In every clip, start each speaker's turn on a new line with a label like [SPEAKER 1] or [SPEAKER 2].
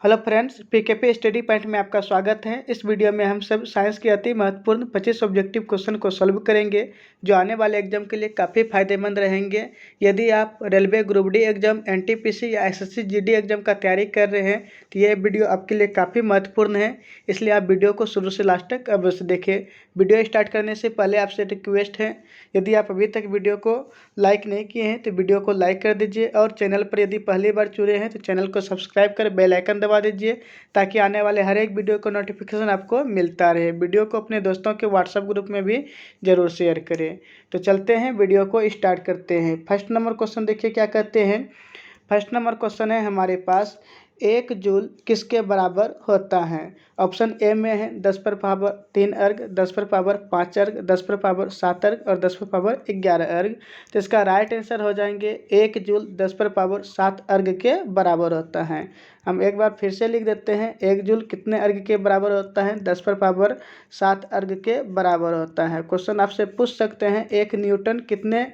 [SPEAKER 1] Hello friends, पीकेपी study point में आपका स्वागत है। इस वीडियो में हम सब साइंस के अति महत्वपूर्ण 25 ऑब्जेक्टिव क्वेश्चन को सॉल्व करेंगे, जो आने वाले एग्जाम के लिए काफ़ी फायदेमंद रहेंगे। यदि आप railway group D exam, NTPC या एसएससी जीडी एग्जाम का तैयारी कर रहे हैं तो ये वीडियो आपके लिए काफ़ी महत्वपूर्ण है, इसलिए आप वीडियो को शुरू से लास्ट तक अवश्य देखें। वीडियो स्टार्ट करने से पहले आपसे रिक्वेस्ट है, यदि आप अभी तक वीडियो को लाइक नहीं किए हैं तो वीडियो को लाइक कर दीजिए, और चैनल पर यदि पहली बार जुड़े हैं तो चैनल को सब्सक्राइब कर बेल आइकन दबा दीजिए, ताकि आने वाले हर एक वीडियो को नोटिफिकेशन आपको मिलता रहे। वीडियो को अपने दोस्तों के व्हाट्सएप ग्रुप में भी ज़रूर शेयर करें। तो चलते हैं, वीडियो को स्टार्ट करते हैं। फर्स्ट नंबर क्वेश्चन देखिए क्या कहते हैं। फर्स्ट नंबर क्वेश्चन है हमारे पास, 1 जूल किसके बराबर होता है। ऑप्शन ए में है 10 पर पावर 3 अर्ग, 10 पर पावर 5 अर्ग, 10 पर पावर 7 अर्ग और 10 पर पावर 11 अर्ग। तो इसका राइट आंसर हो जाएंगे 1 जूल 10 पर पावर 7 अर्ग के बराबर होता है। हम एक बार फिर से लिख देते हैं, 1 जूल कितने अर्ग के बराबर होता है, 10 पर पावर 7 अर्ग के बराबर होता है। क्वेश्चन आपसे पूछ सकते हैं 1 न्यूटन कितने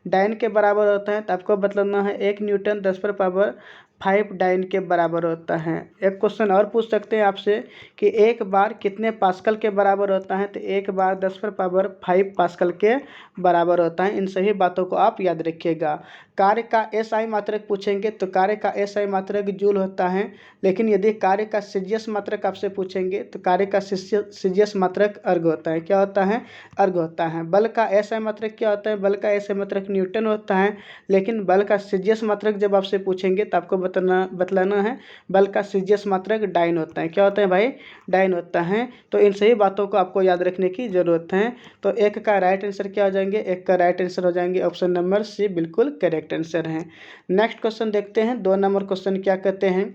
[SPEAKER 1] डाइन के बराबर होता है, तो आपको बतलाना है 1 न्यूटन 10 पर पावर 5 डाइन के बराबर होता है। एक क्वेश्चन और पूछ सकते हैं आपसे कि 1 बार कितने पास्कल के बराबर होता है, तो 1 बार 10 पर पावर 5 पास्कल के बराबर होता है। इन सभी बातों को आप याद रखिएगा। कार्य का एसआई मात्रक पूछेंगे तो कार्य का एसआई मात्रक जूल होता है, लेकिन यदि कार्य का सीजीएस मात्रक आपसे पूछेंगे तो कार्य का सीजीएस मात्रक अर्ग होता है। क्या होता है? अर्ग होता है। बल का एसआई मात्रक क्या होता है? बल का एसआई मात्रक न्यूटन होता है, लेकिन बल का सीजीएस मात्रक जब आपसे पूछेंगे तो आपको बतलाना है बल का सीजीएस मात्रक डाइन होता है। क्या होता है भाई? डाइन होता है। तो इन सही बातों को आपको याद रखने की जरूरत है। तो 1 का राइट आंसर क्या हो जाएंगे? 1 का राइट आंसर हो जाएंगे ऑप्शन नंबर सी, बिल्कुल करेक्ट आंसर है। नेक्स्ट क्वेश्चन देखते हैं। 2 नंबर क्वेश्चन क्या कहते हैं।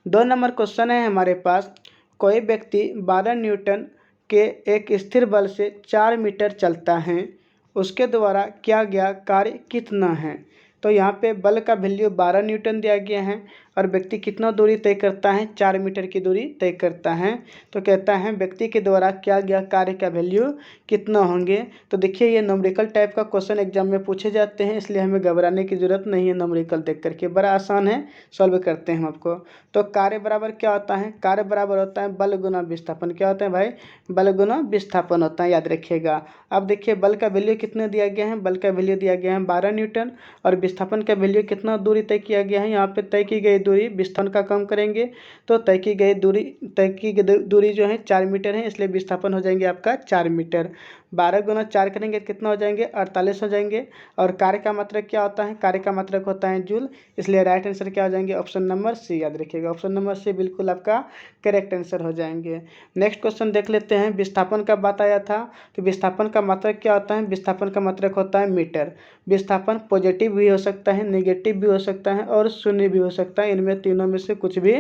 [SPEAKER 1] 2 नंबर क्वेश्चन है हमारे पास, कोई व्यक्ति 12 न्यूटन के एक स्थिर बल से 4 मीटर चलता है, उसके द्वारा किया गया कार्य कितना है। तो यहाँ पे बल का वैल्यू 12 न्यूटन दिया गया है और व्यक्ति कितना दूरी तय करता है? 4 मीटर की दूरी तय करता है। तो कहता है व्यक्ति के द्वारा किया गया कार्य का वैल्यू कितना होंगे। तो देखिए, ये न्यूमेरिकल टाइप का क्वेश्चन एग्जाम में पूछे जाते हैं, इसलिए हमें घबराने की जरूरत नहीं है। न्यूमेरिकल देख करके बड़ा आसान है, सॉल्व करते हैं हम आपको। तो कार्य बराबर क्या होता है? कार्य बराबर होता है बल गुना विस्थापन। क्या होता है भाई? बल गुना विस्थापन होता है, याद रखिएगा। अब देखिए, बल का वैल्यू कितना दिया गया है? बल का वैल्यू दिया गया है 12 न्यूटन, और विस्थापन का वैल्यू कितना दूरी तय किया गया है। यहाँ पे तय की गई दूरी विस्थापन का कम करेंगे तो तय की गई दूरी जो है 4 मीटर है, इसलिए विस्थापन हो जाएंगे आपका 4 मीटर। 12 गुना 4 करेंगे कितना हो जाएंगे? 48 हो जाएंगे। और कार्य का मात्रक क्या होता है? कार्य का मात्रक होता है जूल, इसलिए राइट आंसर क्या हो जाएंगे? ऑप्शन नंबर सी, याद रखिएगा। ऑप्शन नंबर सी बिल्कुल आपका करेक्ट आंसर हो जाएंगे। नेक्स्ट क्वेश्चन देख लेते हैं। विस्थापन का बात आया था, तो विस्थापन का मात्रक क्या होता है? विस्थापन का मात्रक होता है मीटर। विस्थापन पॉजिटिव भी हो सकता है, नेगेटिव भी हो सकता है और शून्य भी हो सकता है। इनमें तीनों में से कुछ भी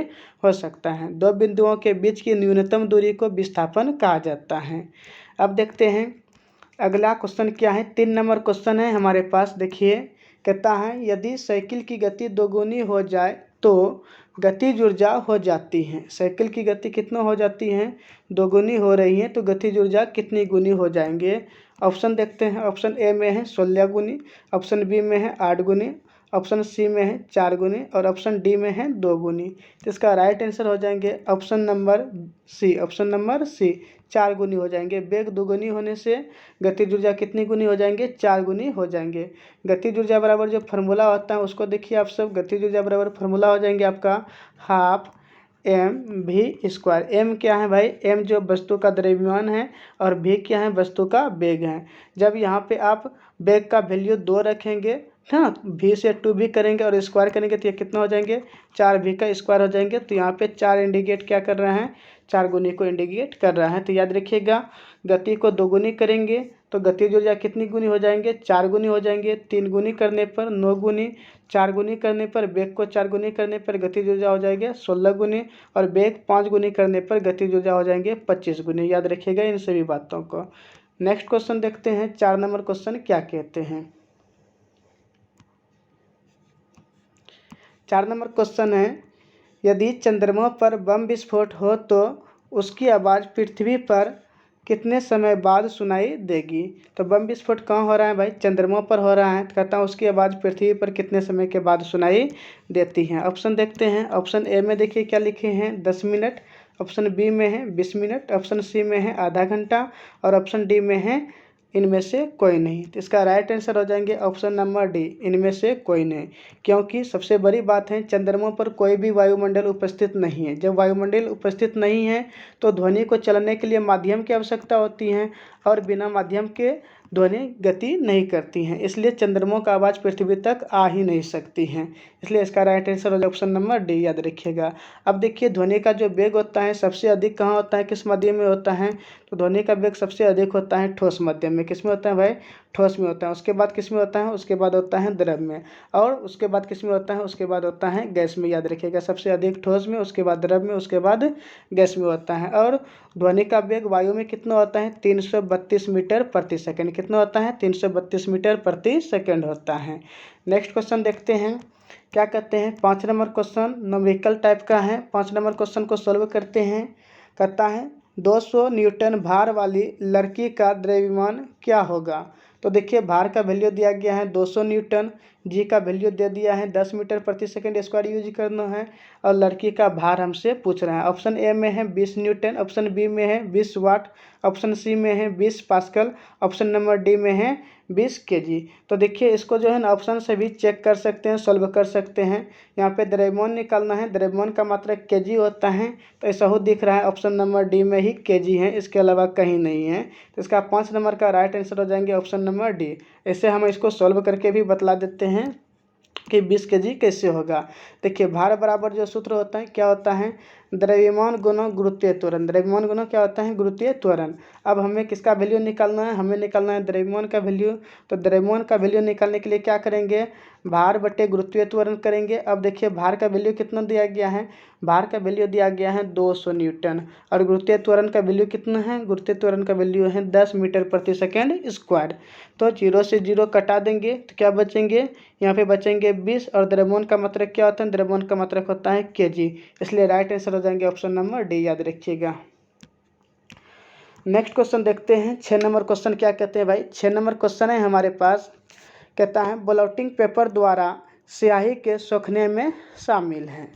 [SPEAKER 1] हो सकता है। 2 बिंदुओं के बीच की न्यूनतम दूरी को विस्थापन कहा जाता है। अब देखते हैं अगला क्वेश्चन क्या है। 3 नंबर क्वेश्चन है हमारे पास। देखिए, कहता है यदि साइकिल की गति दोगुनी हो जाए तो गतिज ऊर्जा हो जाती है। साइकिल की गति कितना हो जाती है? दोगुनी हो रही है, तो गतिज ऊर्जा कितनी गुनी हो जाएंगे। ऑप्शन देखते हैं। ऑप्शन ए में है 16 गुनी, ऑप्शन बी में है 8 गुनी, ऑप्शन सी में है 4 गुनी और ऑप्शन डी में है 2 गुनी। तो इसका राइट आंसर हो जाएंगे option number C. Option number C, 4 गुनी हो जाएंगे। वेग दोगुनी होने से गतिज ऊर्जा कितनी गुनी हो जाएंगे? 4 गुनी हो जाएंगे। गतिज ऊर्जा बराबर जो फार्मूला होता है उसको देखिए आप सब। गतिज ऊर्जा बराबर फार्मूला हो जाएंगे आपका हाफ mv²। m क्या है भाई? m जो वस्तु का द्रव्यमान है, और v क्या है? वस्तु का वेग है। जब यहाँ पे आप वेग का वैल्यू 2 रखेंगे, हाँ, v से 2v करेंगे और स्क्वायर करेंगे तो ये कितना हो जाएंगे? 4v का स्क्वायर हो जाएंगे। तो यहाँ पे 4 इंडिकेट क्या कर रहा है? 4 गुनी को इंडिकेट कर रहा है। तो याद रखिएगा, गति को 2 गुनी करेंगे तो गतिज ऊर्जा कितनी गुनी हो जाएंगे? 4 गुनी हो जाएंगे। 3 गुनी करने पर 9 गुनी, 4 गुनी करने पर वेग को 4 गुनी करने पर गतिज ऊर्जा हो जाएगा 16 गुनी, और वेग 5 गुनी करने पर गतिज ऊर्जा हो जाएंगे 25 गुनी। याद रखिएगा इन सभी बातों को। नेक्स्ट क्वेश्चन देखते हैं। 4 नंबर क्वेश्चन क्या कहते हैं। 4 नंबर क्वेश्चन है, यदि चंद्रमा पर बम विस्फोट हो तो उसकी आवाज़ पृथ्वी पर कितने समय बाद सुनाई देगी। तो बम विस्फोट कहाँ हो रहा है भाई, चंद्रमा पर हो रहा है। तो कहता हूँ उसकी आवाज़ पृथ्वी पर कितने समय के बाद सुनाई देती है। ऑप्शन देखते हैं। ऑप्शन ए में देखिए क्या लिखे हैं 10 मिनट, ऑप्शन बी में है 20 मिनट, ऑप्शन सी में है आधा घंटा और ऑप्शन डी में है इनमें से कोई नहीं। तो इसका राइट आंसर हो जाएंगे ऑप्शन नंबर डी, इनमें से कोई नहीं। क्योंकि सबसे बड़ी बात है चंद्रमा पर कोई भी वायुमंडल उपस्थित नहीं है। जब वायुमंडल उपस्थित नहीं है तो ध्वनि को चलने के लिए माध्यम की आवश्यकता होती है और बिना माध्यम के ध्वनि गति नहीं करती हैं, इसलिए चंद्रमा का आवाज़ पृथ्वी तक आ ही नहीं सकती हैं। इसलिए इसका राइट आंसर हो जाए ऑप्शन नंबर डी, याद रखिएगा। अब देखिए ध्वनि का जो वेग होता है सबसे अधिक कहाँ होता है, किस माध्यम में होता है। तो ध्वनि का वेग सबसे अधिक होता है ठोस माध्यम में। किस में होता है भाई, ठोस में होता है। उसके बाद किस में होता है, उसके बाद होता है द्रव में, और उसके बाद किस में होता है, उसके बाद होता है गैस में। याद रखिएगा सबसे अधिक ठोस में, उसके बाद द्रव में, उसके बाद गैस में होता है। और ध्वनि का वेग वायु में कितना होता है 332 मीटर प्रति सेकंड। कितना होता है 332 मीटर प्रति सेकंड होता है। नेक्स्ट क्वेश्चन देखते हैं क्या कहते हैं। 5 नंबर क्वेश्चन न्यूमेरिकल टाइप का है। 5 नंबर क्वेश्चन को सॉल्व करते हैं। कहता है 200 न्यूटन भार वाली लड़की का द्रव्यमान क्या होगा। तो देखिए भार का वैल्यू दिया गया है 200 न्यूटन, जी का वैल्यू दे दिया है 10 मीटर प्रति सेकंड स्क्वायर यूज करना है, और लड़की का भार हमसे पूछ रहा है। ऑप्शन ए में है 20 न्यूटन, ऑप्शन बी में है 20 वाट, ऑप्शन सी में है 20 पास्कल, ऑप्शन नंबर डी में है 20 केजी। तो देखिए इसको जो है ना ऑप्शन से भी चेक कर सकते हैं, सॉल्व कर सकते हैं। यहाँ पे द्रव्यमान निकालना है, द्रव्यमान का मात्रा केजी होता है, तो ऐसा हो दिख रहा है ऑप्शन नंबर डी में ही केजी है, इसके अलावा कहीं नहीं है। तो इसका 5 नंबर का राइट आंसर हो जाएंगे ऑप्शन नंबर डी। ऐसे हम इसको सॉल्व करके भी बतला देते हैं कि 20 केजी कैसे होगा। देखिए भार बराबर जो सूत्र होता है क्या होता है, द्रव्यमान गुना गुरुत्वीय त्वरण। द्रव्यमान गुना क्या होता है, गुरुत्वीय त्वरण। अब हमें किसका वैल्यू निकालना है, हमें निकालना है द्रव्यमान का वैल्यू। तो द्रव्यमान का वैल्यू निकालने के लिए क्या करेंगे, भार बटे गुरुत्वीय त्वरण करेंगे। अब देखिए भार का वैल्यू कितना दिया गया है, भार का वैल्यू दिया गया है 200 न्यूटन, और गुरुत्वीय त्वरण का वैल्यू कितना है, गुरुत्वीय त्वरण का वैल्यू है 10 मीटर प्रति सेकंड स्क्वायर। तो 0 से 0 कटा देंगे तो क्या बचेंगे, यहाँ पे बचेंगे 20, और द्रव्यमान का मात्रक क्या होता है, द्रव्यमान का मात्रक होता है केजी। इसलिए राइट आंसर हो जाएंगे ऑप्शन नंबर डी, याद रखिएगा। नेक्स्ट क्वेश्चन देखते हैं। 6 नंबर क्वेश्चन क्या कहते हैं भाई। 6 नंबर क्वेश्चन है हमारे पास, कहता है ब्लॉटिंग पेपर द्वारा स्याही के सोखने में शामिल हैं।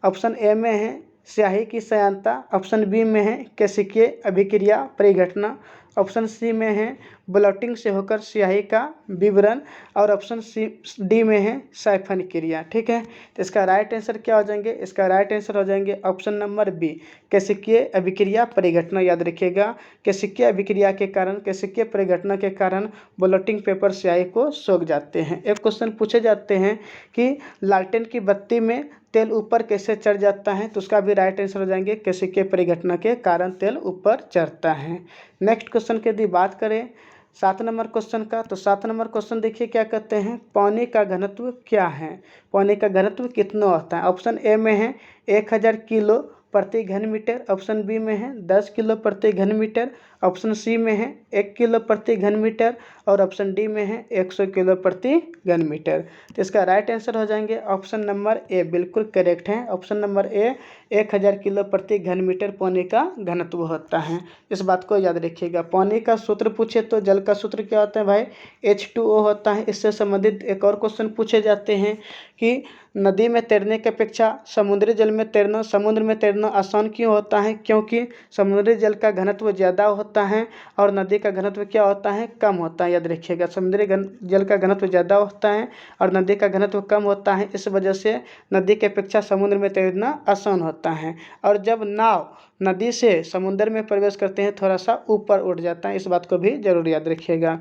[SPEAKER 1] ऑप्शन ए में है स्याही की श्यानता, ऑप्शन बी में है कैशिकीय अभिक्रिया परिघटना, ऑप्शन सी में है ब्लॉटिंग से होकर स्याही का विवरण, और ऑप्शन सी डी में है साइफन क्रिया। ठीक है, तो इसका राइट आंसर क्या हो जाएंगे, इसका राइट आंसर हो जाएंगे ऑप्शन नंबर बी, कैशिकीय अभिक्रिया परिघटना। याद रखिएगा कैशिकीय अभिक्रिया के कारण, कैशिकीय परिघटना के कारण ब्लॉटिंग पेपर स्याही को सोख जाते हैं। एक क्वेश्चन पूछे जाते हैं कि लालटेन की बत्ती में तेल ऊपर कैसे चढ़ जाता है, तो उसका भी राइट आंसर हो जाएंगे कैशिकीय परिघटना के कारण तेल ऊपर चढ़ता है। नेक्स्ट क्वेश्चन की यदि बात करें 7 नंबर क्वेश्चन का, तो 7 नंबर क्वेश्चन देखिए क्या कहते हैं, पानी का घनत्व क्या है, पानी का घनत्व कितना होता है। ऑप्शन ए में है 1000 किलो प्रति घन मीटर, ऑप्शन बी में है 10 किलो प्रति घन मीटर, ऑप्शन सी में है 1 किलो प्रति घन मीटर, और ऑप्शन डी में है 100 किलो प्रति घन मीटर। तो इसका राइट आंसर हो जाएंगे ऑप्शन नंबर ए, बिल्कुल करेक्ट है। ऑप्शन नंबर ए 1000 किलो प्रति घन मीटर पानी का घनत्व होता है। इस बात को याद रखिएगा। पानी का सूत्र पूछे तो जल का सूत्र क्या होता है भाई, H2O होता है। इससे संबंधित एक और क्वेश्चन पूछे जाते हैं कि नदी में तैरने की अपेक्षा समुद्री जल में तैरना, समुद्र में तैरना आसान क्यों होता है, क्योंकि समुद्री जल का घनत्व ज़्यादा होता है और नदी का घनत्व क्या होता है, कम होता है। याद रखिएगा समुद्री जल का घनत्व ज़्यादा होता है और नदी का घनत्व कम होता है, इस वजह से नदी की अपेक्षा समुद्र में तैरना आसान होता है। और जब नाव नदी से समुद्र में प्रवेश करते हैं थोड़ा सा ऊपर उठ जाता है, इस बात को भी जरूर याद रखिएगा।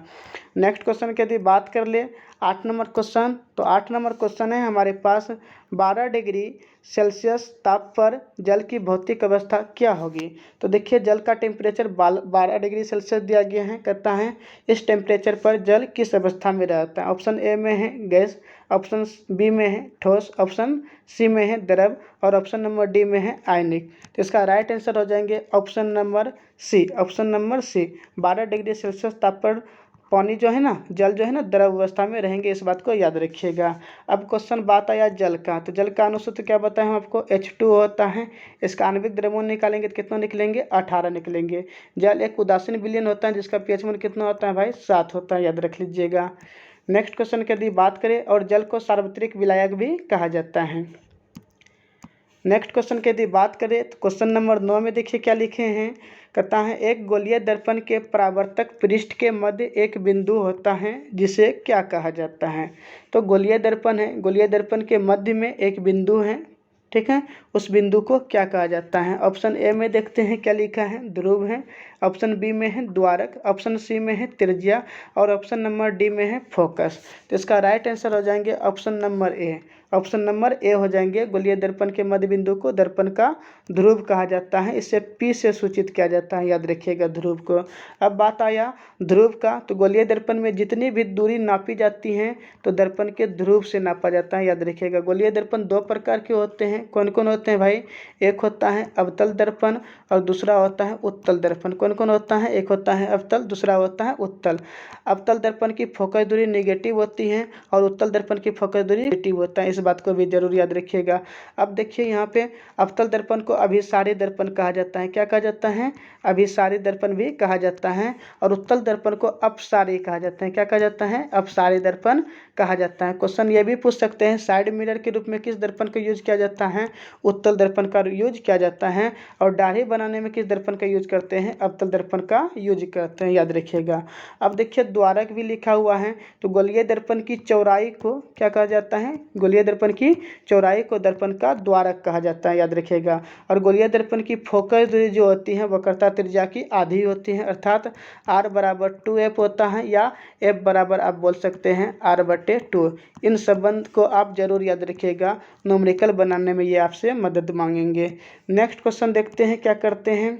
[SPEAKER 1] नेक्स्ट क्वेश्चन की यदि बात कर ले 8 नंबर क्वेश्चन, तो 8 नंबर क्वेश्चन है हमारे पास 12 डिग्री सेल्सियस ताप पर जल की भौतिक अवस्था क्या होगी। तो देखिए जल का टेम्परेचर 12 डिग्री सेल्सियस दिया गया है। कहता है इस टेम्परेचर पर जल किस अवस्था में रहता है। ऑप्शन ए में है गैस, ऑप्शन बी में है ठोस, ऑप्शन सी में है द्रव, और ऑप्शन नंबर डी में है आयनिक। तो इसका राइट आंसर हो जाएंगे option number C, option number C 12 degree Celsius ताप पर पानी जो है ना, जल जो है ना द्रव अवस्था में रहेंगे, इस बात को याद रखिएगा। अब क्वेश्चन बात आया जल का, तो जल का अनुसूत्र क्या बताएं हम आपको, H2 होता है। इसका आणविक द्रव्यमान निकालेंगे तो कितना निकलेंगे, 18 निकलेंगे। जल एक उदासीन विलयन होता है जिसका pH मान कितना होता है भाई, 7 होता है, याद रख लीजिएगा। नेक्स्ट क्वेश्चन की यदि बात करें, और जल को सार्वत्रिक विलायक भी कहा जाता है। नेक्स्ट क्वेश्चन की यदि बात करें तो क्वेश्चन नंबर 9 में देखिए क्या लिखे हैं। कहता है एक गोलीय दर्पण के परावर्तक पृष्ठ के मध्य एक बिंदु होता है जिसे क्या कहा जाता है। तो गोलीय दर्पण है, गोलीय दर्पण के मध्य में एक बिंदु है, ठीक है, उस बिंदु को क्या कहा जाता है। ऑप्शन ए में देखते हैं क्या लिखा है, ध्रुव है। ऑप्शन बी में है द्वारक, ऑप्शन सी में है त्रिज्या, और ऑप्शन नंबर डी में है फोकस। तो इसका राइट आंसर हो जाएंगे option number A. Option number ए हो जाएंगे, गोलीय दर्पण के मध्य बिंदु को दर्पण का ध्रुव कहा जाता है। इससे पी से सूचित किया जाता है, याद रखिएगा ध्रुव को। अब बात आया ध्रुव का, तो गोलीय दर्पण में जितनी भी दूरी नापी जाती हैं तो दर्पण के ध्रुव से नापा जाता है, याद रखिएगा। गोलीय दर्पण दो प्रकार के होते हैं, कौन कौन होते हैं भाई, एक होता है अवतल दर्पण और दूसरा होता है उत्तल दर्पण। कौन कौन होता है, एक होता है अवतल, दूसरा होता है उत्तल। अवतल दर्पण की फोकस दूरी नेगेटिव होती है और उत्तल दर्पण की फोकस दूरी नेगेटिव होता है, इस बात को भी जरूर याद रखिएगा। अब देखिए यहाँ पे अवतल दर्पण को अभिसारी दर्पण कहा जाता है। क्या कहा जाता है, अभिसारी दर्पण भी कहा जाता है। और उत्तल दर्पण को अपसारी कहा जाता है। क्या कहा जाता है, अपसारी दर्पण कहा जाता है। क्वेश्चन ये भी पूछ सकते हैं साइड मिरर के रूप में किस दर्पण का यूज किया जाता है, उत्तल दर्पण का यूज किया जाता है। और दाढ़ी बनाने में किस दर्पण का यूज करते हैं, अवतल दर्पण का यूज करते हैं, याद रखिएगा। अब देखिए द्वारक भी लिखा हुआ है, तो गोलीय दर्पण की चौड़ाई को क्या कहा जाता है, गोलीय दर्पण की चौड़ाई को दर्पण का द्वारक कहा जाता है, याद रखिएगा। और गोलीय दर्पण की फोकस दूरी जो होती है वक्रता त्रिज्या की आधी होती है, अर्थात r बराबर 2f होता है, या f बराबर आप बोल सकते हैं r/2। इन संबंध को आप जरूर याद रखिएगा, न्यूमेरिकल बनाने में ये आपसे मदद मांगेंगे। नेक्स्ट क्वेश्चन देखते हैं क्या करते हैं।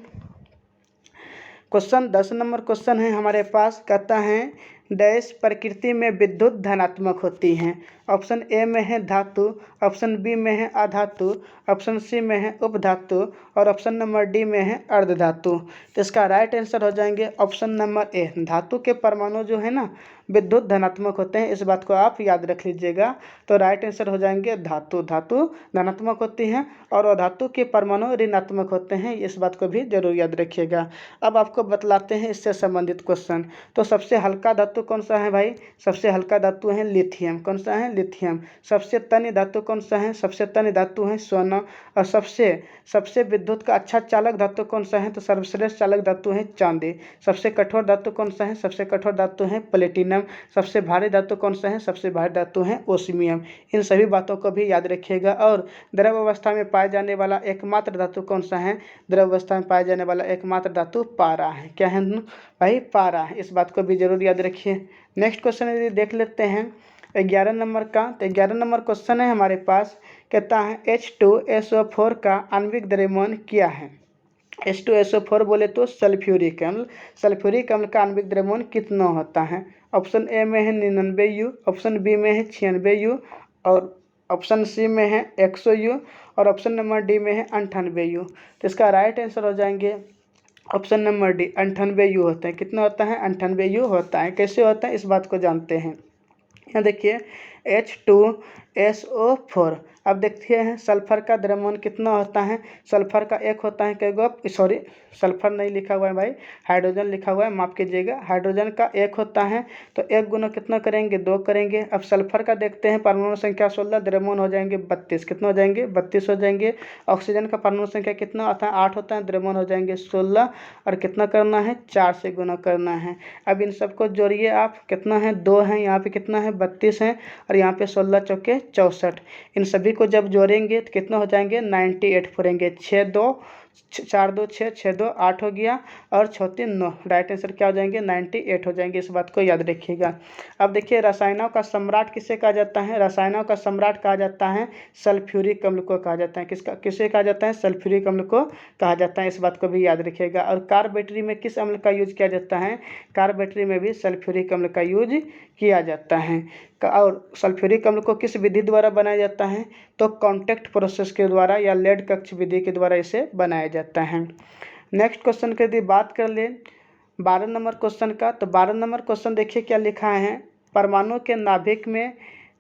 [SPEAKER 1] क्वेश्चन 10 नंबर क्वेश्चन है हमारे पास। कहता है डैश प्रकृति में विद्युत धनात्मक होती हैं। ऑप्शन ए में है धातु, ऑप्शन बी में है अधातु, ऑप्शन सी में है उपधातु, और ऑप्शन नंबर डी में है अर्धधातु। तो इसका राइट आंसर हो जाएंगे ऑप्शन नंबर ए। धातु के परमाणु जो है ना विद्युत धनात्मक होते हैं, इस बात को आप याद रख लीजिएगा। तो राइट आंसर हो जाएंगे धातु। धातु धनात्मक होती हैं और अधातु के परमाणु ऋणात्मक होते हैं, इस बात को भी जरूर याद रखिएगा। अब आपको बतलाते हैं इससे संबंधित क्वेश्चन। तो सबसे हल्का धातु कौन सा है भाई, सबसे हल्का धातु है लिथियम। कौन सा है, लिथियम। सबसे तन्य धातु कौन सा है, सबसे तन्य धातु है सोना। और सबसे विद्युत का अच्छा चालक धातु कौन सा है, तो सर्वश्रेष्ठ चालक धातु है चांदी। सबसे कठोर धातु कौन सा है, सबसे कठोर धातु है प्लेटिनम। सबसे भारी धातु कौन सा है, सबसे भारी धातु है ओस्मियम। इन सभी बातों को भी याद रखिएगा। और द्रव अवस्था में पाए जाने वाला एकमात्र धातु कौन सा है, द्रव अवस्था में पाए जाने वाला एकमात्र धातु पारा है। क्या है भाई, पारा है, इस बात को भी जरूर याद रखिए। नेक्स्ट क्वेश्चन यदि देख लेते हैं 11 नंबर का, तो 11 नंबर क्वेश्चन है हमारे पास। कहता है H2SO4 का आणविक द्रव्यमान क्या है। H2SO4 बोले तो सल्फ्यूरिक अम्ल। सल्फ्यूरिक अम्ल का आणविक द्रव्यमान कितना होता है। ऑप्शन ए में है 99 U, ऑप्शन बी में है 96 U, और ऑप्शन सी में है 100 U, और ऑप्शन नंबर डी में है 98 U। तो इसका राइट आंसर हो जाएंगे ऑप्शन नंबर डी, 98 U होता है। कितना होता है, 98 U होता है। कैसे होता है इस बात को जानते हैं। यहाँ देखिए H2SO4। अब देखते हैं सल्फर का द्रव्यमान कितना होता है। सल्फर का एक होता है सॉरी सल्फर नहीं लिखा हुआ है भाई, हाइड्रोजन लिखा हुआ है, माफ़ कीजिएगा। हाइड्रोजन का एक होता है, तो एक गुना कितना करेंगे, 2 करेंगे। अब सल्फर का देखते हैं, परमाणु संख्या 16, द्रव्यमान हो जाएंगे 32। कितना हो जाएंगे, 32 हो जाएंगे। ऑक्सीजन का परमाणु संख्या कितना होता है, 8 होता है, द्रव्यमान हो जाएंगे 16। और कितना करना है, 4 से गुना करना है। अब इन सबको जोड़िए आप, कितना है, 2 है, यहाँ पे कितना है, 32 है, और यहाँ पे 16 चौके 64। इन सभी को जब जोड़ेंगे तो कितना हो जाएंगे, 98 फोड़ेंगे। 6 2 4 2 6 6 2 8 हो गया, और 6 3 9। राइट आंसर क्या हो जाएंगे, 98 हो जाएंगे, इस बात को याद रखिएगा। अब देखिए रसायनों का सम्राट किसे कहा जाता है। रसायनों का सम्राट कहा जाता है सल्फ्यूरिक अम्ल को कहा जाता है। किसे कहा जाता है, सल्फ्यूरिक अम्ल को कहा जाता है, इस बात को भी याद रखिएगा। और कार बैटरी में किस अम्ल का यूज किया जाता है, कार बैटरी में भी सल्फ्यूरिक अम्ल का यूज किया जाता है। और सल्फ्यूरिक अम्ल को किस विधि द्वारा बनाया जाता है, तो कॉन्टैक्ट प्रोसेस के द्वारा या लेड कक्ष विधि के द्वारा इसे बनाया जाता है। नेक्स्ट क्वेश्चन की यदि बात कर लें, 12 नंबर क्वेश्चन का। तो 12 नंबर क्वेश्चन देखिए क्या लिखा है, परमाणु के नाभिक में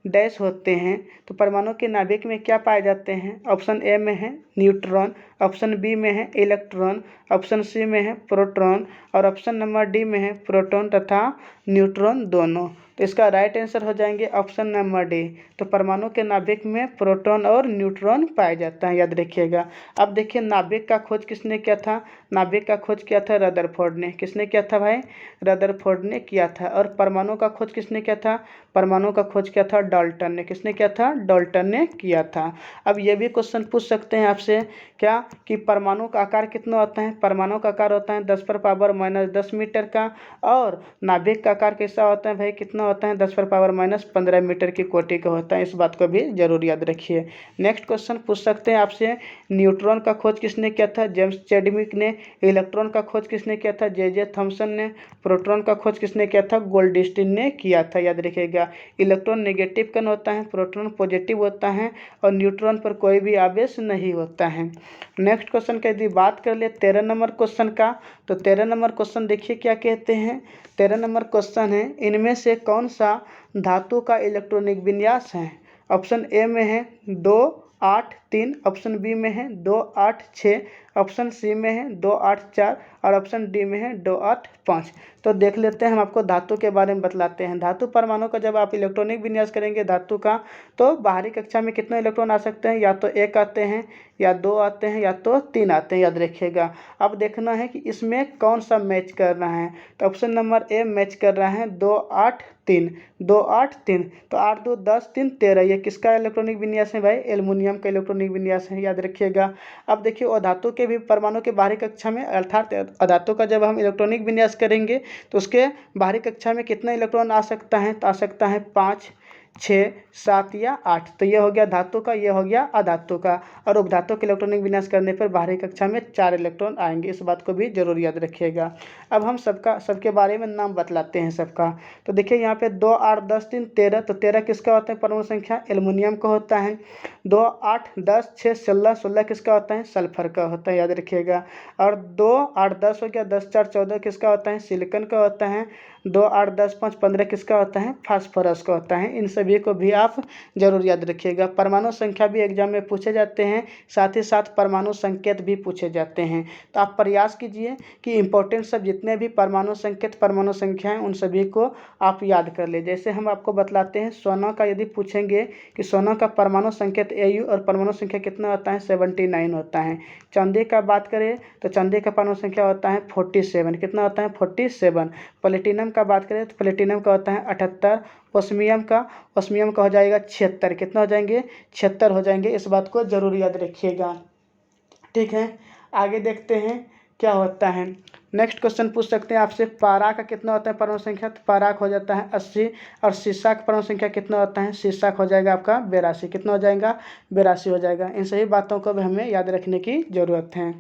[SPEAKER 1] डैश होते हैं। तो परमाणु के नाभिक में क्या पाए जाते हैं? ऑप्शन ए में है न्यूट्रॉन, ऑप्शन बी में है इलेक्ट्रॉन, ऑप्शन सी में है प्रोटॉन और ऑप्शन नंबर डी में है प्रोटॉन तथा न्यूट्रॉन दोनों। तो इसका राइट आंसर हो जाएंगे ऑप्शन नंबर डी। तो परमाणु के नाभिक में प्रोटॉन और न्यूट्रॉन पाया जाता है, याद रखिएगा। अब देखिए नाभिक का खोज किसने किया था? नाभिक का खोज किया था रदरफोर्ड ने। किसने किया था भाई? रदरफोर्ड ने किया था। और परमाणु का खोज किसने किया था? परमाणु का खोज किया था डाल्टन ने। किसने किया था? डाल्टन ने किया था। अब ये भी क्वेश्चन पूछ सकते हैं आपसे क्या कि परमाणु का आकार कितना होता है? परमाणु का आकार होता है 10⁻⁻10 मीटर का। और नाभिक का आकार कैसा होता है भाई? कितना होता है? 10⁻⁻15 मीटर की कोटि का होता है। इस बात को भी जरूर याद रखिए। नेक्स्ट क्वेश्चन पूछ सकते हैं आपसे, न्यूट्रॉन का खोज किसने किया था? जेम्स चैडविक ने। इलेक्ट्रॉन का खोज किसने किया था? जे थॉमसन ने। प्रोटॉन का खोज किसने किया था? गोल्डस्टीन ने किया था, याद रखिएगा। इलेक्ट्रॉन नेगेटिव कण होता है, प्रोटॉन पॉजिटिव होता है और न्यूट्रॉन पर कोई भी आवेश नहीं होता है। नेक्स्ट क्वेश्चन का यदि बात कर ले 13 नंबर क्वेश्चन का, तो 13 नंबर क्वेश्चन देखिए क्या कहते हैं। 13 नंबर क्वेश्चन है, इनमें से कौन सा धातु का इलेक्ट्रॉनिक विन्यास है? ऑप्शन ए में है 2-8-3, ऑप्शन बी में है 2-8-6, ऑप्शन सी में है 2-8-4 और ऑप्शन डी में है 2-8-5। तो देख लेते हैं, हम आपको धातु के बारे में बतलाते हैं। धातु परमाणु का जब आप इलेक्ट्रॉनिक विन्यास करेंगे धातु का, तो बाहरी कक्षा में कितने इलेक्ट्रॉन आ सकते हैं? या तो 1 आते हैं, या 2 आते हैं, या तो 3 आते हैं, याद रखिएगा। अब देखना है कि इसमें कौन सा मैच कर रहा है। तो ऑप्शन नंबर ए मैच कर रहा है 2-8-3, 2-8-3। तो 8-2-10-3-13, ये किसका इलेक्ट्रॉनिक विन्यास है भाई? एल्युमिनियम का इलेक्ट्रॉनिक विन्यास है, याद रखिएगा। अब देखिए अधातु के भी परमाणु के बाहरी कक्षा में, अर्थात अधातु का जब हम इलेक्ट्रॉनिक विन्यास करेंगे तो उसके बाहरी कक्षा में कितना इलेक्ट्रॉन आ सकता है? तो आ सकता है 5, 6, 7 या 8। तो ये हो गया धातु का, ये हो गया अधातु का। और उपधातु के इलेक्ट्रॉनिक विन्यास करने पर बाहरी कक्षा में 4 इलेक्ट्रॉन आएंगे। इस बात को भी जरूर याद रखिएगा। अब हम सबके बारे में नाम बतलाते हैं सबका। तो देखिए यहाँ पे 2, 8, 10, 3, 13। तो 13 किसका होता है परमाणु संख्या? एल्युमिनियम का होता है। 2, 8, 10, 6, 16, 16 किसका होता है? सल्फर का होता है, याद रखिएगा। और 2, 8, 10 हो गया, 10, 4, 14 किसका होता है? सिलिकॉन का होता है। 2, 8, 10, 5, 15 किसका होता है? फास्फोरस का होता है। इन सभी को भी आप जरूर याद रखिएगा। परमाणु संख्या भी एग्जाम में पूछे जाते हैं, साथ ही साथ परमाणु संकेत भी पूछे जाते हैं। तो आप प्रयास कीजिए कि इंपॉर्टेंट सब जितने भी परमाणु संकेत, परमाणु संख्या हैं, उन सभी को आप याद कर ले। जैसे हम आपको बतलाते हैं, सोना का यदि पूछेंगे कि सोना का परमाणु संकेत Au और परमाणु संख्या कितना होता है? 79 होता है। चांदी का बात करें तो चांदी का परमाणु संख्या होता है 47। कितना होता है? 47। प्लेटिनम का बात करें तो प्लेटिनम का होता है 78। ओस्मियम का हो जाएगा 76। कितना हो जाएंगे? 76 हो जाएंगे। इस बात को जरूर याद रखिएगा, ठीक है। आगे देखते हैं क्या होता है। नेक्स्ट क्वेश्चन पूछ सकते हैं आपसे, पारा का कितना होता है परमाणु संख्या? तो पारा का हो जाता है 80। और सीसा का परमाणु संख्या कितना होता है? सीसा का हो जाएगा आपका 82। कितना हो जाएगा? 82 हो जाएगा। इन सभी बातों को भी हमें याद रखने की ज़रूरत है।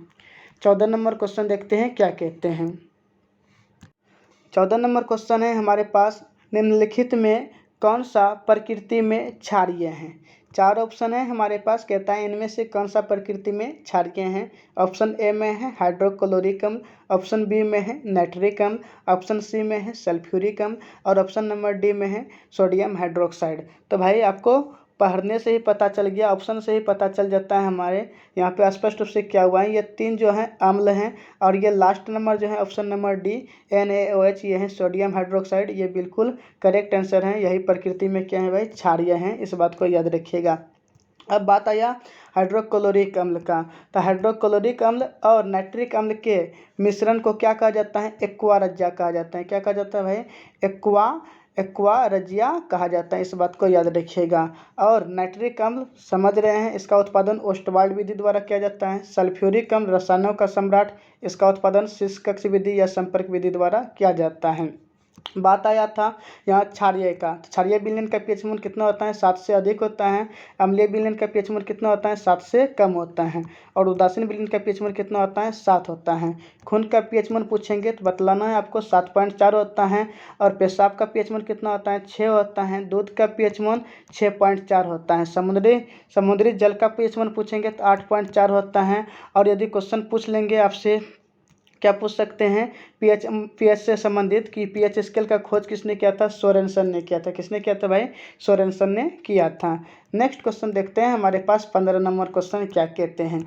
[SPEAKER 1] 14 नंबर क्वेश्चन देखते हैं क्या कहते हैं। 14 नंबर क्वेश्चन है हमारे पास, निम्नलिखित में कौन सा प्रकृति में क्षारीय है? 4 ऑप्शन है हमारे पास, कहता है इनमें से कौन सा प्रकृति में क्षारीय है। ऑप्शन ए में है हाइड्रोक्लोरिक अम्ल, ऑप्शन बी में है नाइट्रिक अम्ल, ऑप्शन सी में है सल्फ्यूरिक अम्ल और ऑप्शन नंबर डी में है सोडियम हाइड्रोक्साइड। तो भाई आपको पढ़ने से ही पता चल गया, ऑप्शन से ही पता चल जाता है हमारे यहाँ पे स्पष्ट रूप से क्या हुआ है। ये 3 जो हैं अम्ल हैं और ये लास्ट नंबर जो है ऑप्शन नंबर डी NaOH, ये है सोडियम हाइड्रोक्साइड। ये बिल्कुल करेक्ट आंसर है। यही प्रकृति में क्या है भाई? क्षारीय हैं। इस बात को याद रखिएगा। अब बात आया हाइड्रोक्लोरिक अम्ल का। तो हाइड्रोक्लोरिक अम्ल और नाइट्रिक अम्ल के मिश्रण को क्या कहा जाता है? एक्वा रज्जा कहा जाता है। क्या कहा जाता है भाई? एक्वा रजिया कहा जाता है। इस बात को याद रखिएगा। और नाइट्रिक अम्ल समझ रहे हैं, इसका उत्पादन ओस्टवाल्ड विधि द्वारा किया जाता है। सल्फ्यूरिक अम्ल रसायनों का सम्राट, इसका उत्पादन शीर्ष कक्ष विधि या संपर्क विधि द्वारा किया जाता है। बात आया था यहाँ क्षारीय का। क्षारीय विलयन का पीएच मूल्य कितना होता है? 7 से अधिक होता है। अम्लीय विलयन का पीएच मूल्य कितना होता है? 7 से कम होता है। और उदासीन विलयन का पीएच मूल्य कितना होता है? 7 होता है। खून का पीएच मूल्य पूछेंगे तो बतलाना है आपको 7.4 होता है। और पेशाब का पीएच मूल्य कितना होता है? 6 होता है। दूध का पीएच मूल्य 6.4 होता है। समुद्री जल का पीएच मूल्य पूछेंगे तो 8.4 होता है। और यदि क्वेश्चन पूछ लेंगे आपसे क्या पूछ सकते हैं, पीएच से संबंधित कि पीएच स्केल का खोज किसने किया था, सोरेनसन ने किया था। किसने किया था भाई, सोरेनसन ने किया था। नेक्स्ट क्वेश्चन देखते हैं हमारे पास 15 नंबर क्वेश्चन क्या कहते हैं।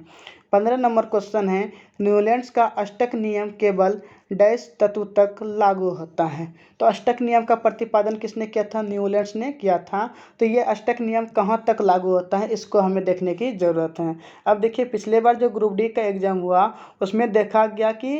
[SPEAKER 1] 15 नंबर क्वेश्चन है, न्यूलैंड्स का अष्टक नियम केवल डैश तत्व तक लागू होता है। तो अष्टक नियम का प्रतिपादन किसने किया था, न्यूलैंड्स ने किया था। तो ये अष्टक नियम कहाँ तक लागू होता है, इसको हमें देखने की ज़रूरत है। अब देखिए, पिछले बार जो ग्रुप डी का एग्जाम हुआ उसमें देखा गया कि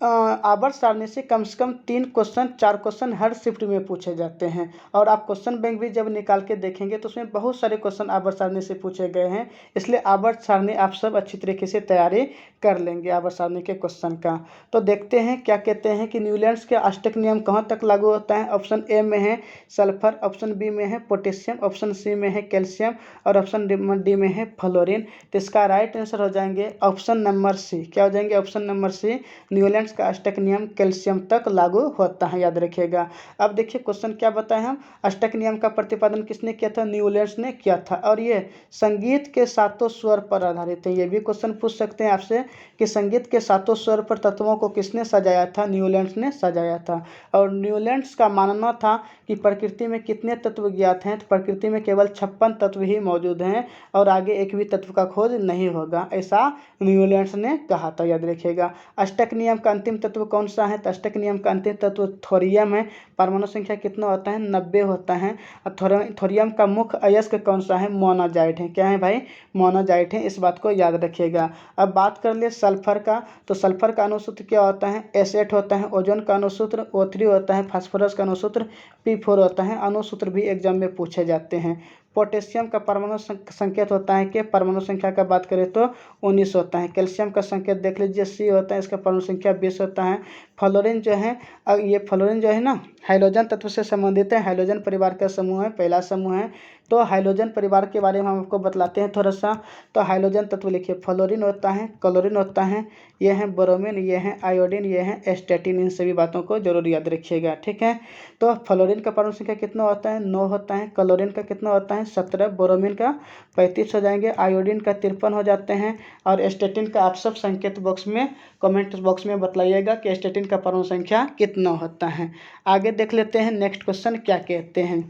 [SPEAKER 1] आवर्त सारणी से कम 3 क्वेश्चन 4 क्वेश्चन हर शिफ्ट में पूछे जाते हैं। और आप क्वेश्चन बैंक भी जब निकाल के देखेंगे तो उसमें बहुत सारे क्वेश्चन आवर्त सारणी से पूछे गए हैं। इसलिए आवर्त सारणी आप सब अच्छी तरीके से तैयारी कर लेंगे आवर्त सारणी के क्वेश्चन का। तो देखते हैं क्या कहते हैं कि न्यूलैंड्स के अष्टक नियम कहाँ तक लागू होता है। ऑप्शन ए में है सल्फर, ऑप्शन बी में है पोटेशियम, ऑप्शन सी में है कैल्शियम और ऑप्शन डी में है फ्लोरीन। तो इसका राइट आंसर हो जाएंगे ऑप्शन नंबर सी। क्या हो जाएंगे, ऑप्शन नंबर सी, न्यूलैंड्स का अष्टक नियम कैल्शियम तक लागू होता है, याद रखिएगा। अब देखिए क्वेश्चन क्या बताए हम, अष्टक नियम का प्रतिपादन किसने किया था, न्यूलैंड्स ने किया था। और ये संगीत के सातों स्वर पर आधारित है। ये भी क्वेश्चन पूछ सकते हैं आपसे कि संगीत के सातों स्वर पर तत्वों को किसने सजाया था, न्यूलैंड्स ने सजाया था। और न्यूलैंड्स का मानना था कि प्रकृति में कितने तत्व ज्ञात हैं, तो प्रकृति में केवल 56 तत्व ही मौजूद हैं और आगे एक भी तत्व का खोज नहीं होगा, ऐसा न्यूलैंड्स ने कहा था, याद रखिएगा। अष्टक नियम का अंतिम तत्व कौन सा है, तो अष्टक नियम का अंतिम तत्व थोरियम है। परमाणु संख्या कितना होता है, 90 होता है। और थोरियम का मुख्य अयस्क कौन सा है, मोनाजाइट है। क्या है भाई, मोनाजाइट है, इस बात को याद रखिएगा। अब बात कर ले सल्फर का, तो सल्फर का अणुसूत्र क्या होता है, S8 होता है। ओजोन का अणुसूत्र O3 होता है। फास्फोरस का अणुसूत्र P4 होता है। अणुसूत्र भी एग्जाम में पूछे जाते हैं। पोटेशियम का परमाणु संकेत होता है कि परमाणु संख्या का बात करें तो 19 होता है। कैल्शियम का संकेत देख लीजिए C होता है, इसका परमाणु संख्या 20 होता है। फ्लोरीन जो है, ये फ्लोरीन जो है ना, हाइड्रोजन तत्व से संबंधित है। हाइड्रोजन परिवार का समूह है, पहला समूह है। तो हाइड्रोजन परिवार के बारे में हम आपको बतलाते हैं थोड़ा सा। तो हाइड्रोजन तत्व लिखिए, फ्लोरीन होता है, क्लोरीन होता है, ये है ब्रोमीन, ये है आयोडीन, ये है एस्टेटिन। इन सभी बातों को जरूर याद रखिएगा, ठीक है। तो फ्लोरीन का परमाणु संख्या कितना होता है, 9 होता है। क्लोरीन का कितना होता है, 17। ब्रोमीन का 35 हो जाएंगे। आयोडीन का 53 हो जाते हैं। और एस्टेटिन का आप सब संकेत बॉक्स में, कमेंट बॉक्स में बतलाइएगा कि एस्टेटिन का परमाणु संख्या कितना होता है। आगे देख लेते हैं नेक्स्ट क्वेश्चन क्या कहते हैं।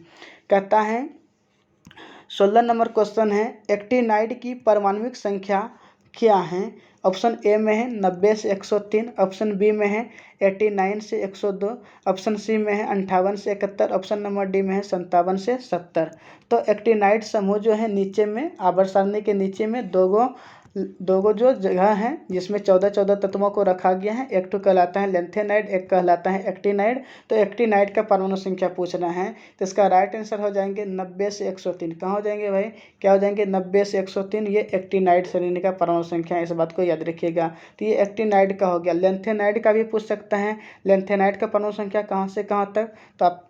[SPEAKER 1] कहता है 16 नंबर क्वेश्चन है, एक्टिनाइड की परमाणुिक संख्या क्या है। ऑप्शन ए में है 90 से 103, ऑप्शन बी में है 89 से 102, ऑप्शन सी में है 58 से 71, ऑप्शन नंबर डी में है 57 से 70। तो एक्टिनाइड समूह जो है नीचे में आवर्त सारणी के नीचे में दो गो जो जगह है जिसमें 14 तत्वों को रखा गया है। एक तो कहलाता है लेंथेनाइड, एक कहलाता है एक्टिनाइड। तो एक्टिनाइड का परमाणु संख्या पूछना है, तो इसका राइट आंसर हो जाएंगे 90 से 103। कहाँ हो जाएंगे भाई, क्या हो जाएंगे, 90 से 103। ये एक्टिनाइड श्रेणी का परमाणु संख्या है, इस बात को याद रखिएगा। तो ये एक्टिनाइड का हो गया। लेंथेनाइड का भी पूछ सकता है, लेंथेनाइड का परमाणु संख्या कहाँ से कहाँ तक,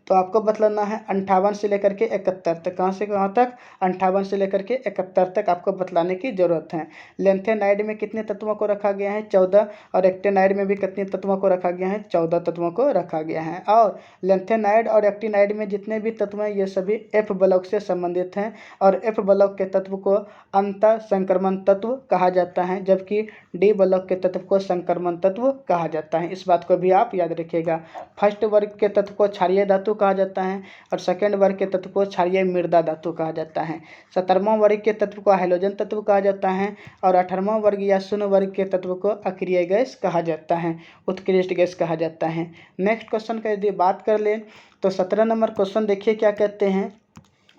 [SPEAKER 1] तो आपको बतलाना है 58 से लेकर के 71 तक। कहाँ से कहाँ तक, 58 से लेकर के 71 तक आपको बतलाने की जरूरत है। लेंथेनाइड में कितने तत्वों को रखा गया है, 14। और एक्टिनाइड में भी कितने तत्वों को रखा गया है, 14 तत्वों को रखा गया है। और लेंथेनाइड और एक्टिनाइड में जितने भी तत्व हैं ये सभी F ब्लॉक से संबंधित हैं। और F ब्लॉक के तत्व को अंतर संक्रमण तत्व कहा जाता है, जबकि D ब्लॉक के तत्व को संक्रमण तत्व कहा जाता है। इस बात को भी आप याद रखिएगा। फर्स्ट वर्ग के तत्व को क्षारीय धातु कहा जाता है और सेकेंड वर्ग के तत्व को क्षारीय मृदा धातु कहा जाता है। 17वां वर्ग के तत्व को हाइड्रोजन तत्व कहा जाता है और 18वां वर्ग या शून्य वर्ग के तत्व को अक्रिय गैस कहा जाता है, उत्कृष्ट गैस कहा जाता है। नेक्स्ट क्वेश्चन का यदि बात कर लें तो 17 नंबर क्वेश्चन देखिए क्या कहते हैं।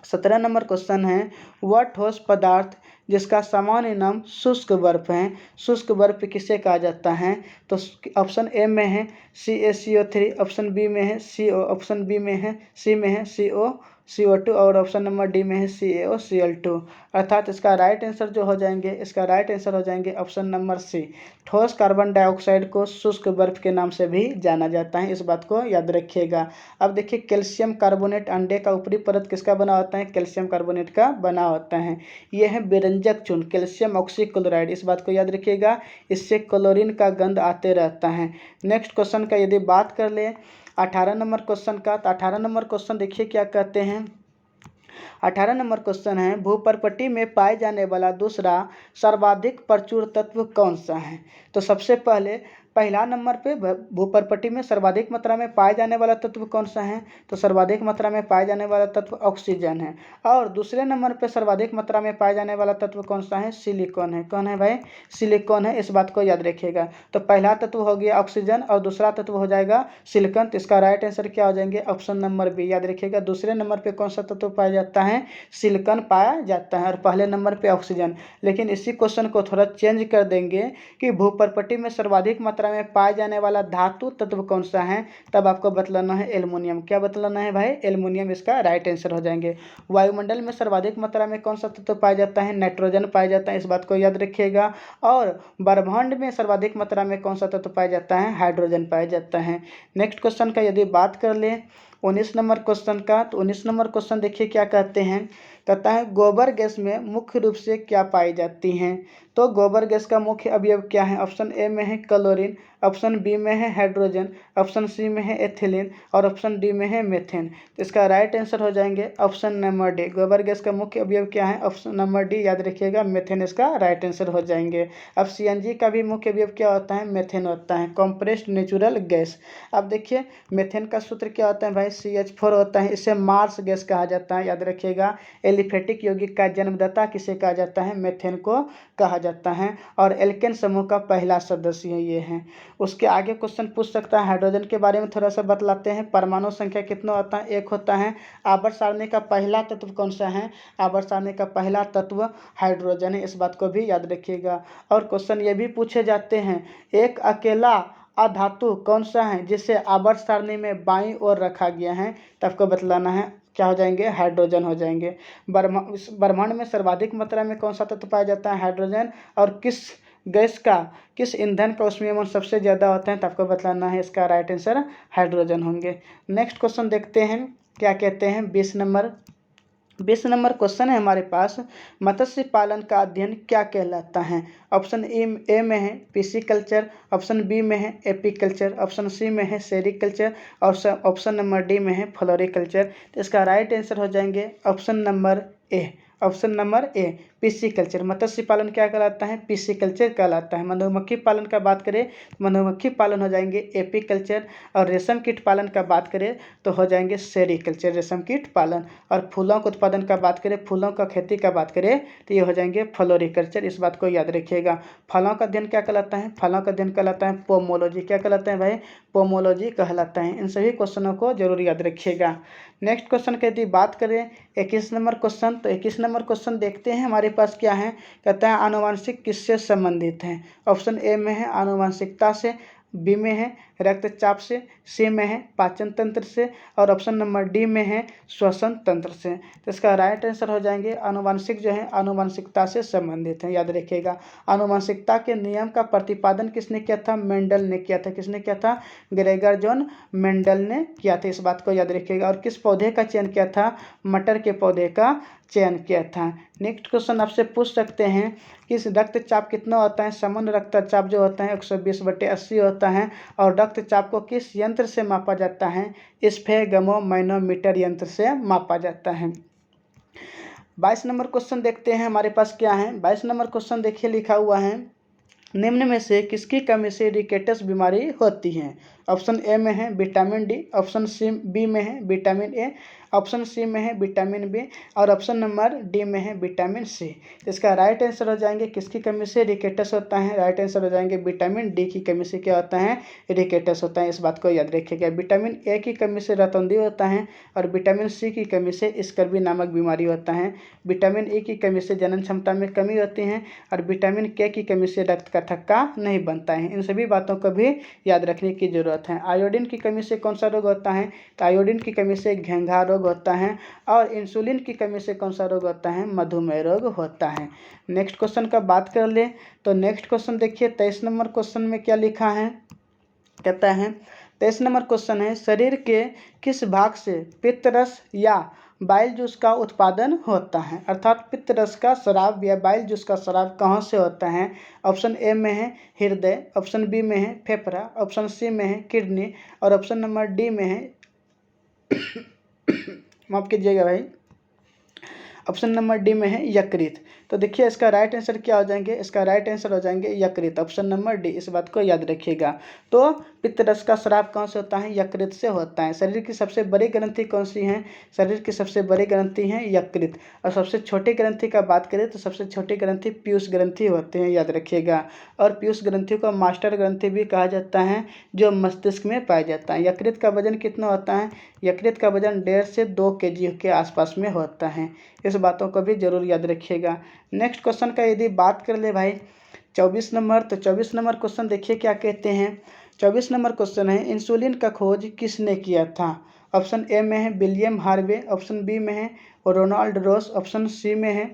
[SPEAKER 1] 17 नंबर क्वेश्चन है, वह ठोस पदार्थ जिसका सामान्य नाम शुष्क बर्फ है, शुष्क बर्फ किसे कहा जाता है। तो ऑप्शन ए में है CaCO3, ऑप्शन बी में है CO, ऑप्शन बी में है सी में है CO2 और ऑप्शन नंबर डी में है CaOCl2। अर्थात इसका राइट आंसर जो हो जाएंगे, इसका राइट आंसर हो जाएंगे ऑप्शन नंबर सी। ठोस कार्बन डाइऑक्साइड को शुष्क बर्फ के नाम से भी जाना जाता है, इस बात को याद रखिएगा। अब देखिए कैल्शियम कार्बोनेट अंडे का ऊपरी परत किसका बना होता है, कैल्शियम कार्बोनेट का बना होता है। यह है बेरंजक चूर्ण, कैल्शियम ऑक्सीक्लोराइड, इस बात को याद रखिएगा। इससे क्लोरीन का गंध आते रहता है। नेक्स्ट क्वेश्चन का यदि बात कर ले 18 नंबर क्वेश्चन का, तो 18 नंबर क्वेश्चन देखिए क्या कहते हैं। 18 नंबर क्वेश्चन है, भूपर्पटी में पाए जाने वाला दूसरा सर्वाधिक प्रचुर तत्व कौन सा है। तो सबसे पहले पहला नंबर पे भूपर्पटी में सर्वाधिक मात्रा में पाए जाने वाला तत्व कौन सा है? तो सर्वाधिक मात्रा में पाए जाने वाला तत्व ऑक्सीजन है। और दूसरे नंबर पे सर्वाधिक मात्रा में पाए जाने वाला तत्व कौन सा है? सिलिकॉन है। कौन है भाई? सिलिकॉन है। इस बात को याद रखिएगा। तो पहला तत्व हो गया ऑक्सीजन और दूसरा तत्व हो जाएगा सिलिकॉन। तो इसका राइट आंसर क्या हो जाएंगे? Option number B. याद रखिएगा, दूसरे नंबर पे कौन सा तत्व पाया जाता है? सिलिकॉन पाया जाता है और पहले नंबर पे ऑक्सीजन। लेकिन इसी क्वेश्चन को थोड़ा चेंज कर देंगे कि भूपर्पटी में सर्वाधिक मात्रा में पाए जाने वाला धातु तत्व कौन सा है, तब आपको बतलाना है एल्युमिनियम। क्या बतलाना है भाई? एल्युमिनियम इसका राइट आंसर हो जाएंगे। वायुमंडल में सर्वाधिक मात्रा में कौन सा तत्व पाया जाता है? नाइट्रोजन पाया जाता है। इस बात को याद रखिएगा। और ब्रह्मांड में सर्वाधिक मात्रा में कौन सा तत्व पाया जाता है? हाइड्रोजन पाया जाता है। नेक्स्ट क्वेश्चन का यदि बात कर ले 19 नंबर क्वेश्चन का, तो 19 नंबर क्वेश्चन देखिए क्या कहते हैं। कहता है गोबर गैस में मुख्य रूप से क्या पाई जाती हैं? तो गोबर गैस का मुख्य अवयव क्या है? ऑप्शन ए में है क्लोरीन, ऑप्शन बी में है हाइड्रोजन, ऑप्शन सी में है एथिलीन और ऑप्शन डी में है मेथेन। तो इसका राइट आंसर हो जाएंगे ऑप्शन नंबर डी। गोबर गैस का मुख्य अवयव क्या है? Option number D. याद रखिएगा, मेथेन इसका राइट आंसर हो जाएंगे। अब सीएनजी का भी मुख्य अवयव क्या होता है? मेथेन होता है, कॉम्प्रेस्ड नेचुरल गैस। अब देखिए मेथेन का सूत्र क्या होता है भाई? CH4 होता है। इसे मार्स गैस कहा जाता है। याद रखिएगा, एलिफेटिक यौगिक का जन्मदाता किसे कहा जाता है? मेथेन को कहा जाता है। और एल्केन समूह का पहला सदस्य ये है। उसके आगे क्वेश्चन पूछ सकता है हाइड्रोजन के बारे में थोड़ा सा बतलाते हैं। परमाणु संख्या कितना होता है? 1 होता है। आवर्त सारणी का पहला तत्व कौन सा है? आवर्त सारणी का पहला तत्व हाइड्रोजन है। इस बात को भी याद रखिएगा। और क्वेश्चन ये भी पूछे जाते हैं, एक अकेला अधातु कौन सा है जिसे आवर्त सारणी में बाईं ओर रखा गया है? तो आपको बतलाना है, क्या हो जाएंगे? हाइड्रोजन हो जाएंगे। ब्रह्मांड में सर्वाधिक मात्रा में कौन सा तत्व पाया जाता है? हाइड्रोजन। और किस गैस का, किस ईंधन का उसमें ईंधन सबसे ज़्यादा होता है? तो आपको बतलाना है, इसका राइट आंसर हाइड्रोजन होंगे। नेक्स्ट क्वेश्चन देखते हैं क्या कहते हैं। 20 नंबर क्वेश्चन है हमारे पास, मत्स्य पालन का अध्ययन क्या कहलाता है? ऑप्शन ए में है पिसिकल्चर, ऑप्शन बी में है एपीकल्चर, ऑप्शन सी में है सेरिकल्चर और ऑप्शन नंबर डी में है फ्लोरिकल्चर। तो इसका राइट आंसर हो जाएंगे option number A. Option number A, pisciculture. मत्स्य पालन क्या कहलाता है? पिसिकल्चर कहलाता है। मधुमक्खी पालन का बात करें तो मधुमक्खी पालन हो जाएंगे एपीकल्चर। और रेशम कीट पालन का बात करें तो हो जाएंगे सेरिकल्चर, रेशम कीट पालन। और फूलों के उत्पादन का बात करें, फूलों का खेती का बात करें तो ये हो जाएंगे फ्लोरिकल्चर। इस बात को याद रखिएगा। फलों का अध्ययन क्या कहलाता है? फलों का अध्ययन कहलाता है पोमोलॉजी। क्या कहलाता है भाई? पोमोलॉजी कहलाता है। इन सभी क्वेश्चनों को जरूर याद रखिएगा। नेक्स्ट क्वेश्चन की यदि बात करें 21 नंबर क्वेश्चन, तो 21 नंबर क्वेश्चन देखते हैं हमारे पास क्या है। कहता है आनुवांशिक किससे संबंधित है? ऑप्शन ए में है आनुवांशिकता से, बी में है रक्तचाप से, सी में है पाचन तंत्र से और ऑप्शन नंबर डी में है श्वसन तंत्र से। तो इसका राइट आंसर हो जाएंगे आनुवांशिक जो है आनुवांशिकता से संबंधित है। याद रखिएगा, आनुवांशिकता के नियम का प्रतिपादन किसने किया था? मेंडल ने किया था। किसने किया था? ग्रेगर जॉन मेंडल ने किया था। इस बात को याद रखिएगा। और किस पौधे का चयन किया था? मटर के पौधे का चयन किया था। नेक्स्ट क्वेश्चन आपसे पूछ सकते हैं कि रक्तचाप कितना होता है? सामान्य रक्तचाप जो होता है 120/80 होता है। और रक्तचाप को किस यंत्र से मापा जाता है? स्फेगमोमैनोमीटर यंत्र से मापा जाता है। 22 नंबर क्वेश्चन देखते हैं हमारे पास क्या है। 22 नंबर क्वेश्चन देखिए लिखा हुआ है, निम्न में से किसकी कमी से रिकेटस बीमारी होती है? ऑप्शन ए में है vitamin D, option C B में है विटामिन ए, ऑप्शन सी में है विटामिन बी और ऑप्शन नंबर डी में है विटामिन सी। इसका राइट आंसर हो जाएंगे किसकी कमी से रिकेटस होता है? राइट आंसर हो जाएंगे विटामिन डी की कमी से क्या होता है? रिकेटस होता है। इस बात को याद रखिएगा। विटामिन ए की कमी से रतौंधी होता है और विटामिन सी की कमी से स्कर्वी नामक बीमारी होता है। विटामिन ई की कमी से जनन क्षमता में कमी होती है और विटामिन के की कमी से रक्त का थक्का नहीं बनता है। इन सभी बातों को भी याद रखने की जरूरत है। आयोडीन की कमी से कौन सा रोग होता है? तो आयोडीन की कमी से घेंघा रोग होता है। और इंसुलिन की कमी से कौन सा रोग होता है? मधुमेह रोग होता है। नेक्स्ट क्वेश्चन का बात कर ले तो नेक्स्ट क्वेश्चन देखिए 23 नंबर क्वेश्चन में क्या लिखा है। कहता है 23 नंबर क्वेश्चन है, शरीर के किस भाग से पित्त रस या बाइल जूस का उत्पादन होता है? अर्थात पित्त रस का स्राव या बाइल जूस का स्राव कहाँ से होता है? ऑप्शन ए में है हृदय, ऑप्शन बी में है फेफड़ा, ऑप्शन सी में है किडनी और ऑप्शन नंबर डी में है माफ कीजिएगा भाई, ऑप्शन नंबर डी में है यकृत। तो देखिए इसका राइट आंसर क्या हो जाएंगे, इसका राइट आंसर हो जाएंगे यकृत, ऑप्शन नंबर डी। इस बात को याद रखिएगा। तो पित्तरस का स्राव कहाँ से होता है, यकृत से होता है। शरीर की सबसे बड़ी ग्रंथि कौन सी है, शरीर की सबसे बड़ी ग्रंथि है यकृत। और सबसे छोटी ग्रंथि का बात करें तो सबसे छोटी ग्रंथि पीयूष ग्रंथि होते हैं, याद रखिएगा। और पीयूष ग्रंथि को मास्टर ग्रंथि भी कहा जाता है, जो मस्तिष्क में पाया जाता है। यकृत का वजन कितना होता है, यकृत का वजन 1.5 से 2 kg के आसपास में होता है। इस बातों को भी जरूर याद रखिएगा। नेक्स्ट क्वेश्चन का यदि बात कर ले भाई 24 नंबर, तो 24 नंबर क्वेश्चन देखिए क्या कहते हैं। 24 नंबर क्वेश्चन है, इंसुलिन का खोज किसने किया था। ऑप्शन ए में है विलियम हार्वे, ऑप्शन बी में है रोनाल्ड रॉस, ऑप्शन सी में है,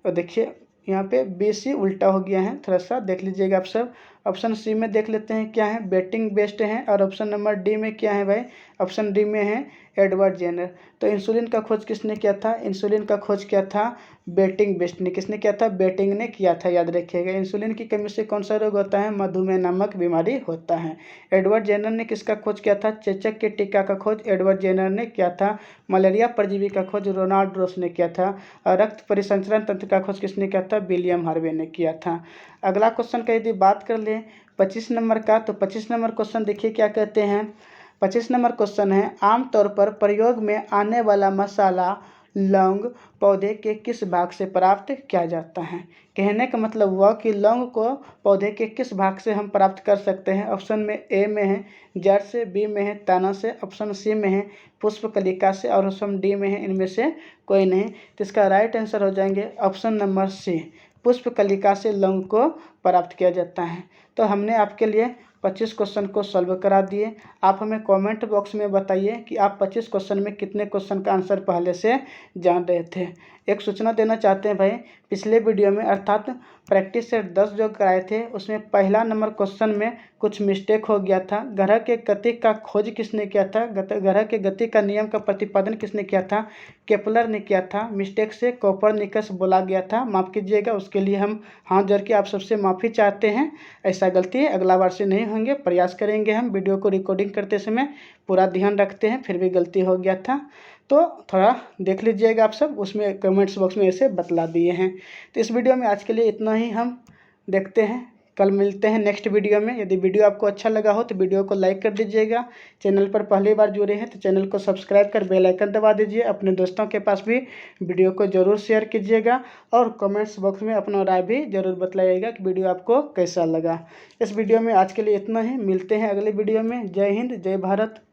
[SPEAKER 1] और देखिए यहाँ पे बी सी उल्टा हो गया है, थोड़ा सा देख लीजिएगा आप सब। ऑप्शन सी में देख लेते हैं क्या है, बेटिंग बेस्ट है। और ऑप्शन नंबर डी में क्या है भाई, ऑप्शन डी में है एडवर्ड जेनर। तो इंसुलिन का खोज किसने किया था, इंसुलिन का खोज किया था बेटिंग बेस्ट ने। किसने किया था, बेटिंग ने किया था, याद रखिएगा। इंसुलिन की कमी से कौन सा रोग होता है, मधुमेह नामक बीमारी होता है। एडवर्ड जेनर ने किसका खोज किया था, चेचक के टीका का खोज एडवर्ड जेनर ने किया था। मलेरिया परजीवी का खोज रोनाल्ड रोस ने किया था। और रक्त परिसंचरण तंत्र का खोज किसने किया था, विलियम हार्वे ने किया था। अगला क्वेश्चन का यदि बात कर ले 25 नंबर का, तो 25 नंबर क्वेश्चन देखिए क्या कहते हैं। 25 नंबर क्वेश्चन है, आमतौर पर प्रयोग में आने वाला मसाला लौंग पौधे के किस भाग से प्राप्त किया जाता है। कहने का मतलब हुआ कि लौंग को पौधे के किस भाग से हम प्राप्त कर सकते हैं। ऑप्शन में ए में है जड़ से, बी में है तना से, ऑप्शन सी में है पुष्पकलिका से, और ऑप्शन डी में है इनमें से कोई नहीं। तो इसका राइट आंसर हो जाएंगे ऑप्शन नंबर सी, पुष्पकलिका से लौंग को प्राप्त किया जाता है। तो हमने आपके लिए 25 क्वेश्चन को सॉल्व करा दिए। आप हमें कमेंट बॉक्स में बताइए कि आप 25 क्वेश्चन में कितने क्वेश्चन का आंसर पहले से जान रहे थे। एक सूचना देना चाहते हैं भाई, पिछले वीडियो में अर्थात प्रैक्टिस सेट 10 जो कराए थे उसमें पहला नंबर क्वेश्चन में कुछ मिस्टेक हो गया था। ग्रह के गति का खोज किसने किया था, ग्रह के गति का नियम का प्रतिपादन किसने किया था, केपलर ने किया था। मिस्टेक से कोपरनिकस बोला गया था, माफ़ कीजिएगा, उसके लिए हम हाथ जोड़ के आप सबसे माफ़ी चाहते हैं। ऐसा गलती अगला बार से नहीं होंगे, प्रयास करेंगे। हम वीडियो को रिकॉर्डिंग करते समय पूरा ध्यान रखते हैं, फिर भी गलती हो गया था तो थोड़ा देख लीजिएगा आप सब, उसमें कमेंट्स बॉक्स में ऐसे बतला दिए हैं। तो इस वीडियो में आज के लिए इतना ही, हम देखते हैं कल मिलते हैं नेक्स्ट वीडियो में। यदि वीडियो आपको अच्छा लगा हो तो वीडियो को लाइक कर दीजिएगा। चैनल पर पहली बार जुड़े हैं तो चैनल को सब्सक्राइब कर बेल आइकन दबा दीजिए। अपने दोस्तों के पास भी वीडियो को ज़रूर शेयर कीजिएगा और कमेंट्स बॉक्स में अपना राय भी ज़रूर बतलाइएगा कि वीडियो आपको कैसा लगा। इस वीडियो में आज के लिए इतना ही, मिलते हैं अगले वीडियो में। जय हिंद, जय भारत।